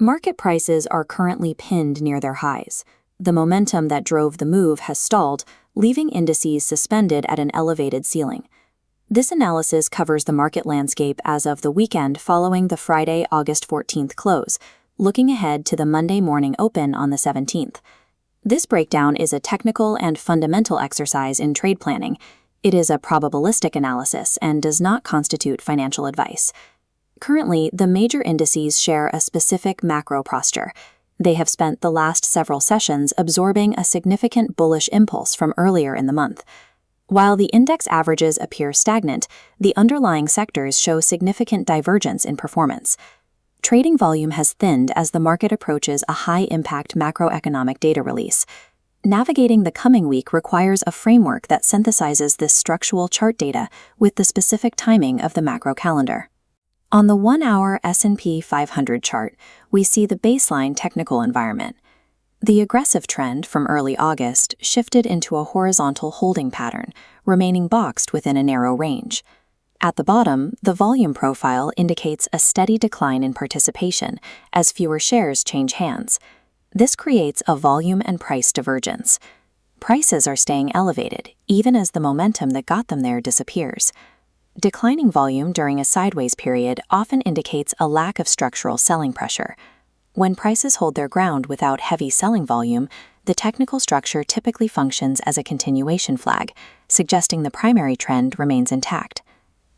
Market prices are currently pinned near their highs. The momentum that drove the move has stalled, leaving indices suspended at an elevated ceiling. This analysis covers the market landscape as of the weekend following the Friday, August 14th close, looking ahead to the Monday morning open on the 17th. This breakdown is a technical and fundamental exercise in trade planning. It is a probabilistic analysis and does not constitute financial advice. Currently, the major indices share a specific macro posture. They have spent the last several sessions absorbing a significant bullish impulse from earlier in the month. While the index averages appear stagnant, the underlying sectors show significant divergence in performance. Trading volume has thinned as the market approaches a high-impact macroeconomic data release. Navigating the coming week requires a framework that synthesizes this structural chart data with the specific timing of the macro calendar. On the 1-hour S&P 500 chart, we see the baseline technical environment. The aggressive trend from early August shifted into a horizontal holding pattern, remaining boxed within a narrow range. At the bottom, the volume profile indicates a steady decline in participation as fewer shares change hands. This creates a volume and price divergence. Prices are staying elevated, even as the momentum that got them there disappears. Declining volume during a sideways period often indicates a lack of structural selling pressure. When prices hold their ground without heavy selling volume, the technical structure typically functions as a continuation flag, suggesting the primary trend remains intact.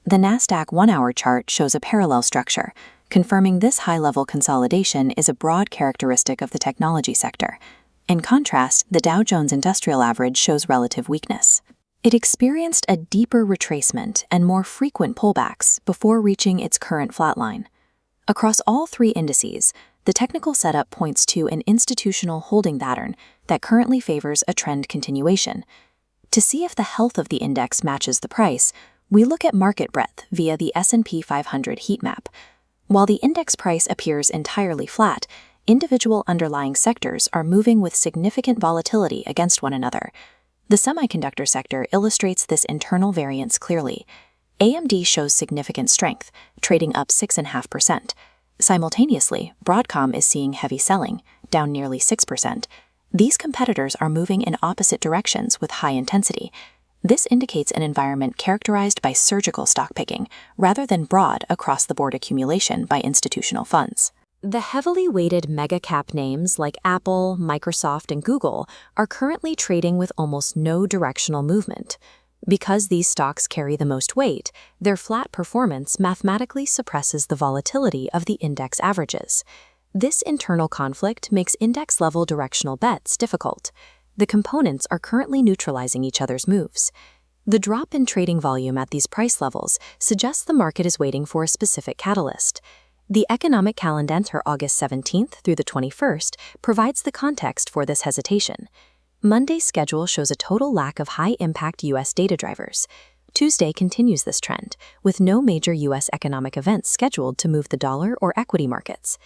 The NASDAQ 1-hour chart shows a parallel structure, confirming this high-level consolidation is a broad characteristic of the technology sector. In contrast, the Dow Jones Industrial Average shows relative weakness. It experienced a deeper retracement and more frequent pullbacks before reaching its current flatline. Across all three indices, the technical setup points to an institutional holding pattern that currently favors a trend continuation. To see if the health of the index matches the price, we look at market breadth via the S&P 500 heat map. While the index price appears entirely flat, individual underlying sectors are moving with significant volatility against one another. The semiconductor sector illustrates this internal variance clearly. AMD shows significant strength, trading up 6.5%. Simultaneously, Broadcom is seeing heavy selling, down nearly 6%. These competitors are moving in opposite directions with high intensity. This indicates an environment characterized by surgical stock picking, rather than broad across-the-board accumulation by institutional funds. The heavily weighted mega-cap names like Apple, Microsoft, and Google are currently trading with almost no directional movement. Because these stocks carry the most weight, their flat performance mathematically suppresses the volatility of the index averages. This internal conflict makes index-level directional bets difficult. The components are currently neutralizing each other's moves. The drop in trading volume at these price levels suggests the market is waiting for a specific catalyst. The economic calendar August 17th through the 21st provides the context for this hesitation. Monday's schedule shows a total lack of high-impact U.S. data drivers. Tuesday continues this trend, with no major U.S. economic events scheduled to move the dollar or equity markets.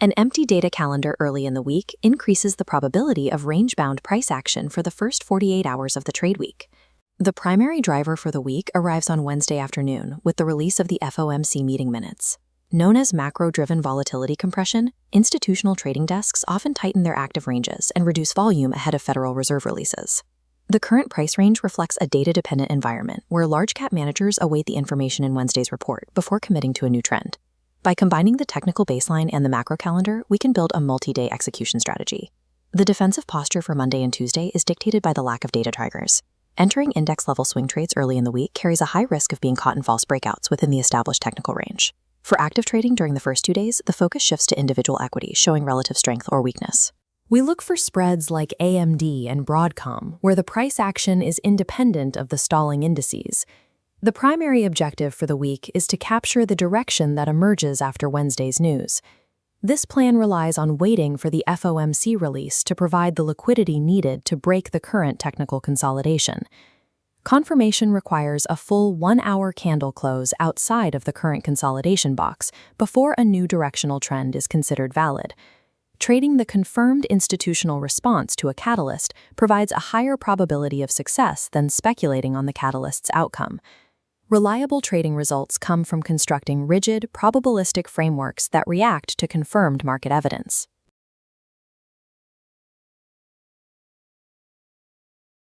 An empty data calendar early in the week increases the probability of range-bound price action for the first 48 hours of the trade week. The primary driver for the week arrives on Wednesday afternoon with the release of the FOMC meeting minutes. Known as macro-driven volatility compression, institutional trading desks often tighten their active ranges and reduce volume ahead of Federal Reserve releases. The current price range reflects a data-dependent environment where large-cap managers await the information in Wednesday's report before committing to a new trend. By combining the technical baseline and the macro calendar, we can build a multi-day execution strategy. The defensive posture for Monday and Tuesday is dictated by the lack of data triggers. Entering index-level swing trades early in the week carries a high risk of being caught in false breakouts within the established technical range. For active trading during the first 2 days, the focus shifts to individual equities showing relative strength or weakness. We look for spreads like AMD and Broadcom, where the price action is independent of the stalling indices. The primary objective for the week is to capture the direction that emerges after Wednesday's news. This plan relies on waiting for the FOMC release to provide the liquidity needed to break the current technical consolidation. Confirmation requires a full 1-hour candle close outside of the current consolidation box before a new directional trend is considered valid. Trading the confirmed institutional response to a catalyst provides a higher probability of success than speculating on the catalyst's outcome. Reliable trading results come from constructing rigid, probabilistic frameworks that react to confirmed market evidence.